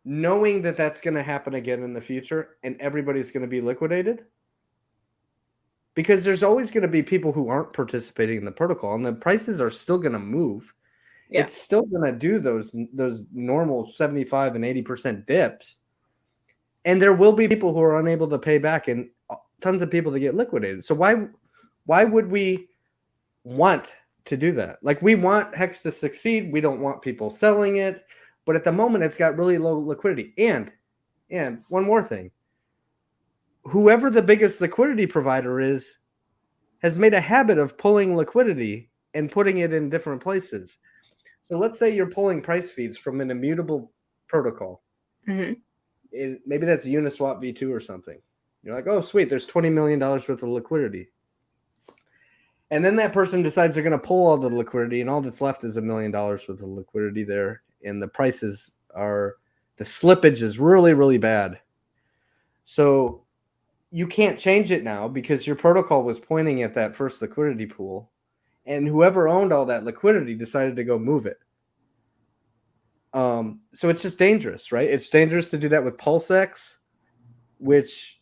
S2: knowing that that's going to happen again in the future and everybody's going to be liquidated? Because there's always going to be people who aren't participating in the protocol and the prices are still going to move.
S1: Yeah.
S2: It's still going to do those normal 75 and 80% dips. And there will be people who are unable to pay back and tons of people to get liquidated. So why would we want to do that? Like, we want Hex to succeed. We don't want people selling it. But at the moment, it's got really low liquidity. And one more thing. Whoever the biggest liquidity provider is has made a habit of pulling liquidity and putting it in different places. So let's say you're pulling price feeds from an immutable protocol.
S1: Mm-hmm.
S2: Maybe that's Uniswap V2 or something. You're like, oh, sweet, there's $20 million worth of liquidity. And then that person decides they're going to pull all the liquidity, and all that's left is $1 million worth of liquidity there. And the prices the slippage is really, really bad. So you can't change it now because your protocol was pointing at that first liquidity pool, and whoever owned all that liquidity decided to go move it. So it's just dangerous, right? It's dangerous to do that with PulseX, which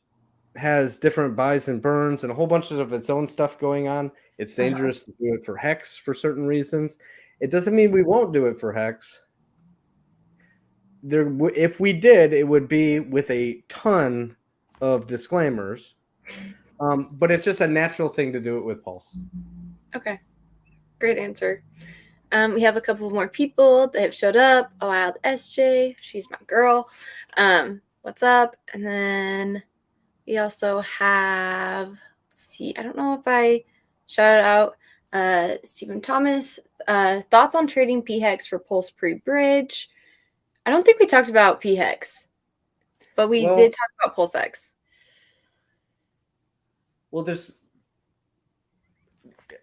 S2: has different buys and burns and a whole bunch of its own stuff going on. It's dangerous to do it for Hex for certain reasons. It doesn't mean we won't do it for Hex. If we did, it would be with a ton of disclaimers. But it's just a natural thing to do it with Pulse.
S1: Okay. Great answer. We have a couple more people that have showed up. A Wild SJ, she's my girl. What's up? And then we also have, let's see, I don't know if I shouted out Stephen Thomas. Thoughts on trading PHEX for Pulse pre-bridge? I don't think we talked about PHEX, but we did talk about PulseX.
S2: Well,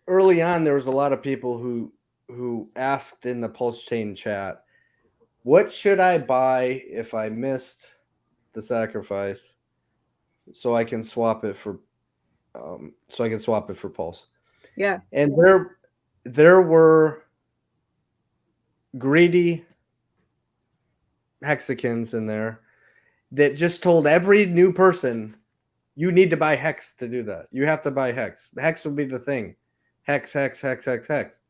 S2: early on, there was a lot of people who asked in the Pulse Chain chat, what should I buy if I missed the sacrifice so I can swap it for Pulse?
S1: Yeah.
S2: And there were greedy hexicans in there that just told every new person, you need to buy Hex to do that. You have to buy Hex. Hex will be the thing. Hex, Hex, Hex, Hex, Hex.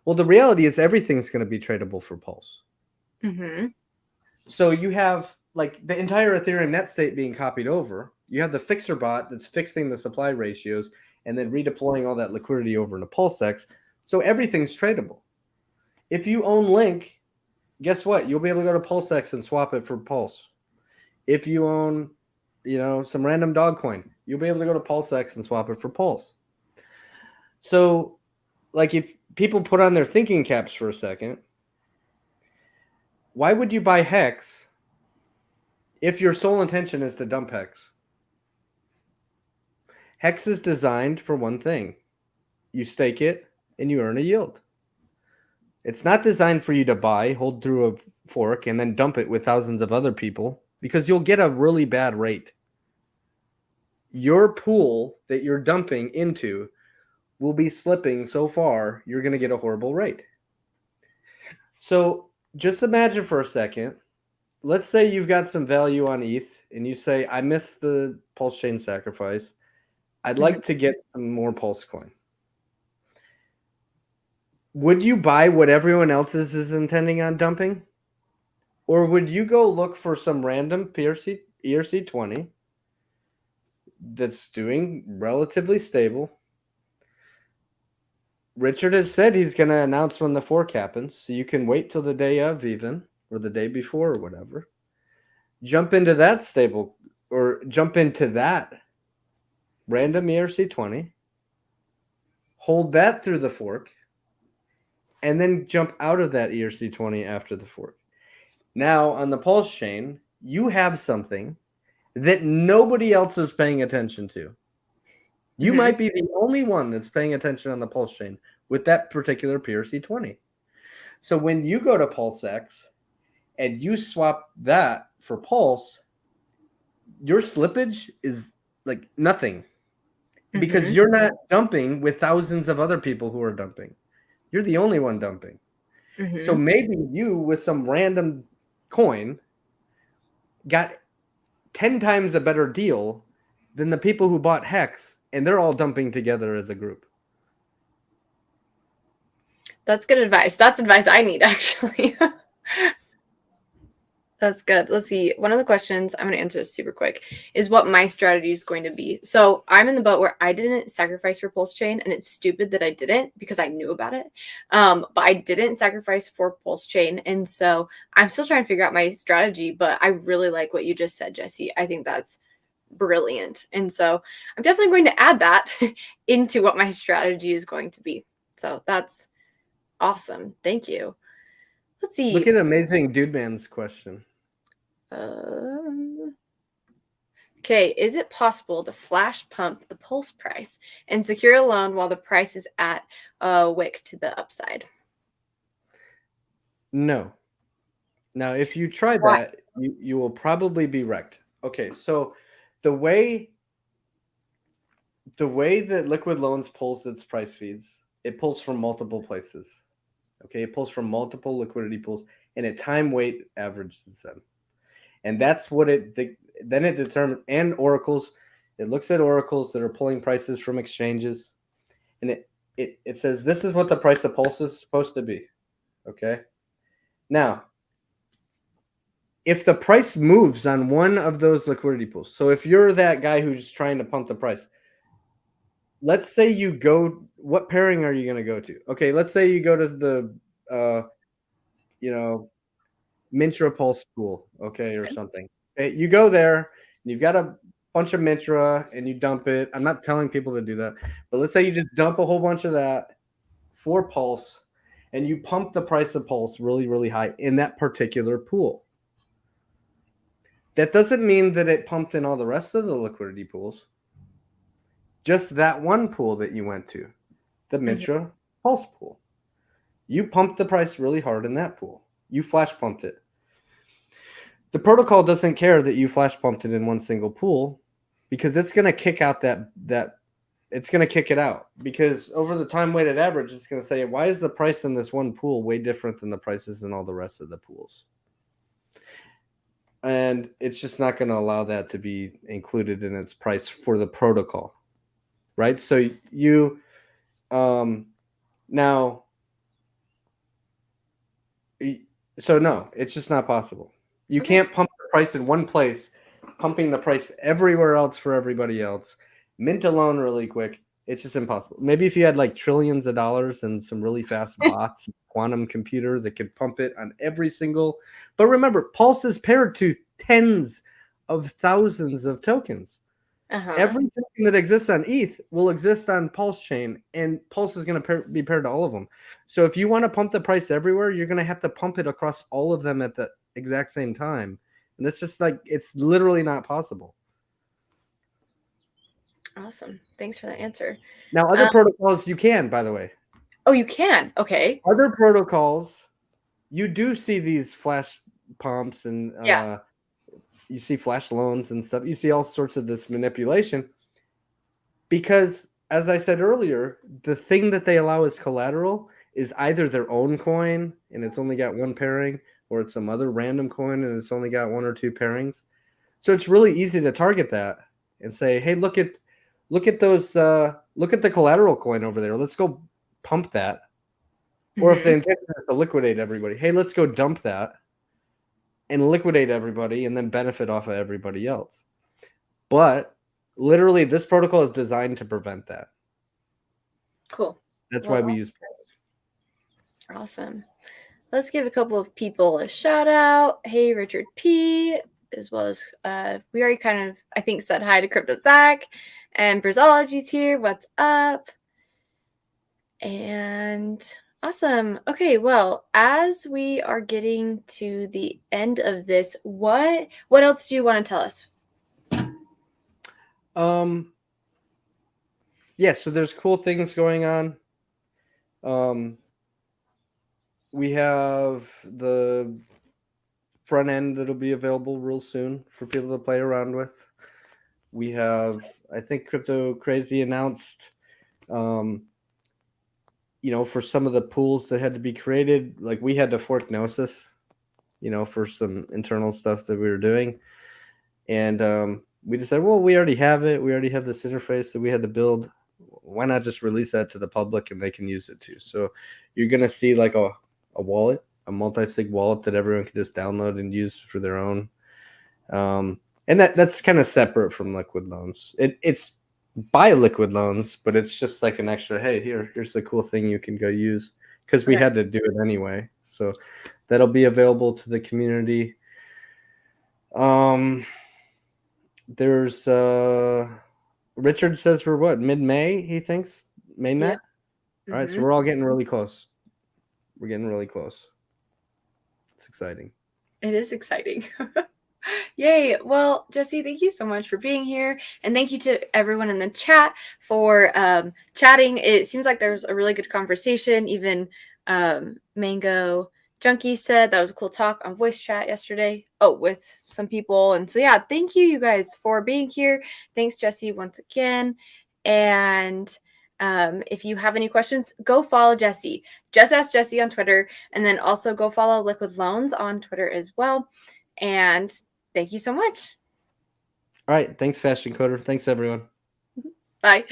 S2: Well, the reality is everything's going to be tradable for Pulse.
S1: Mm-hmm.
S2: So you have like the entire Ethereum net state being copied over. You have the fixer bot that's fixing the supply ratios and then redeploying all that liquidity over into PulseX. So everything's tradable. If you own Link, guess what? You'll be able to go to PulseX and swap it for Pulse. If you own, some random dog coin, you'll be able to go to PulseX and swap it for Pulse. So, like, if people put on their thinking caps for a second, why would you buy Hex if your sole intention is to dump Hex? Hex is designed for one thing. You stake it and you earn a yield. It's not designed for you to buy, hold through a fork, and then dump it with thousands of other people because you'll get a really bad rate. Your pool that you're dumping into will be slipping so far, you're going to get a horrible rate. So just imagine for a second, let's say you've got some value on ETH and you say, I missed the Pulse Chain sacrifice. I'd like to get some more Pulse coin. Would you buy what everyone else is intending on dumping? Or would you go look for some random ERC20 that's doing relatively stable? Richard has said he's going to announce when the fork happens, so you can wait till the day of even, or the day before or whatever. Jump into that stable, or jump into that random ERC20, hold that through the fork, and then jump out of that ERC20 after the fork. Now on the Pulse chain, you have something that nobody else is paying attention to. You might be the only one that's paying attention on the Pulse chain with that particular PRC20. So when you go to PulseX and you swap that for Pulse, your slippage is like nothing because you're not dumping with thousands of other people who are dumping. You're the only one dumping. So maybe you, with some random coin, got 10 times a better deal than the people who bought Hex, and they're all dumping together as a group.
S1: That's good advice. That's advice I need, actually. That's good. Let's see. One of the questions I'm going to answer this super quick is what my strategy is going to be. So I'm in the boat where I didn't sacrifice for Pulse Chain, and it's stupid that I didn't because I knew about it. But I didn't sacrifice for Pulse Chain, and so I'm still trying to figure out my strategy. But I really like what you just said, Jesse. I think that's brilliant, and so I'm definitely going to add that into what my strategy is going to be. So that's awesome. Thank you. Let's see.
S2: Look at Amazing Dude Man's question.
S1: Okay, is it possible to flash pump the Pulse price and secure a loan while the price is at a wick to the upside?
S2: No. Now, if you try that, you will probably be wrecked. Okay, so the way that Liquid Loans pulls its price feeds, it pulls from multiple places. Okay, it pulls from multiple liquidity pools, and it time weight averages them. And that's what then it determines, and oracles, it looks at oracles that are pulling prices from exchanges, and it says this is what the price of Pulse is supposed to be. Okay. Now, if the price moves on one of those liquidity pools, so if you're that guy who's trying to pump the price, let's say you go, what pairing are you going to go to? Okay, let's say you go to the, Mintra Pulse pool, okay, or something. Okay, you go there, and you've got a bunch of Mintra, and you dump it. I'm not telling people to do that, but let's say you just dump a whole bunch of that for Pulse, and you pump the price of Pulse really, really high in that particular pool. That doesn't mean that it pumped in all the rest of the liquidity pools. Just that one pool that you went to, the Mintra Pulse pool. You pumped the price really hard in that pool. You flash pumped it. The protocol doesn't care that you flash pumped it in one single pool because it's going to kick out that it's going to kick it out because over the time weighted average, it's going to say, why is the price in this one pool way different than the prices in all the rest of the pools? And it's just not going to allow that to be included in its price for the protocol, right? So you now, so no, it's just not possible. You can't pump the price in one place, pumping the price everywhere else for everybody else. Mint a loan really quick. It's just impossible. Maybe if you had like trillions of dollars and some really fast bots, quantum computer that could pump it on every single. But remember, Pulse is paired to tens of thousands of tokens. Every token that exists on ETH will exist on Pulse chain, and Pulse is going to be paired to all of them. So if you want to pump the price everywhere, you're going to have to pump it across all of them at the exact same time. And it's just like, it's literally not possible.
S1: Awesome. Thanks for that answer.
S2: Now, other protocols you can, by the way.
S1: Oh, you can? Okay.
S2: Other protocols, you do see these flash pumps and you see flash loans and stuff. You see all sorts of this manipulation because, as I said earlier, the thing that they allow as collateral is either their own coin and it's only got one pairing, or it's some other random coin and it's only got one or two pairings. So it's really easy to target that and say, hey, look at those, look at the collateral coin over there. Let's go pump that. Or if the intention is to liquidate everybody, hey, let's go dump that and liquidate everybody and then benefit off of everybody else. But literally, this protocol is designed to prevent that.
S1: Cool.
S2: That's why we use Pulse.
S1: Awesome. Let's give a couple of people a shout out. Hey, Richard P, as well as we already kind of, I think, said hi to Crypto Zach, and Brizology's here. What's up? And Awesome. Okay, well, as we are getting to the end of this, what else do you want to tell us?
S2: Yeah, so there's cool things going on. We have the front end that'll be available real soon for people to play around with. We have, I think, Crypto Crazy announced, for some of the pools that had to be created, like we had to fork Gnosis, for some internal stuff that we were doing. And we decided, well, we already have it. We already have this interface that we had to build. Why not just release that to the public and they can use it too? So you're going to see like a wallet, a multi-sig wallet that everyone can just download and use for their own. And that's kind of separate from LiquidLoans. It's by LiquidLoans, but it's just like an extra, hey, here's the cool thing you can go use, because we had to do it anyway. So that'll be available to the community. There's Richard says we're what, mid-May, he thinks? Mainnet?
S1: Yep.
S2: All right, so we're all getting really close. We're getting really close. It's exciting.
S1: It is exciting. Yay. Well, Jesse, thank you so much for being here. And thank you to everyone in the chat for chatting. It seems like there's a really good conversation. Even Mango Junkie said that was a cool talk on voice chat yesterday. Oh, with some people. And so, yeah, thank you guys for being here. Thanks, Jesse, once again. And if you have any questions, go follow Jesse. Just Ask Jesse on Twitter. And then also go follow LiquidLoans on Twitter as well. And thank you so much.
S2: All right. Thanks, Fashion Coder. Thanks, everyone.
S1: Bye.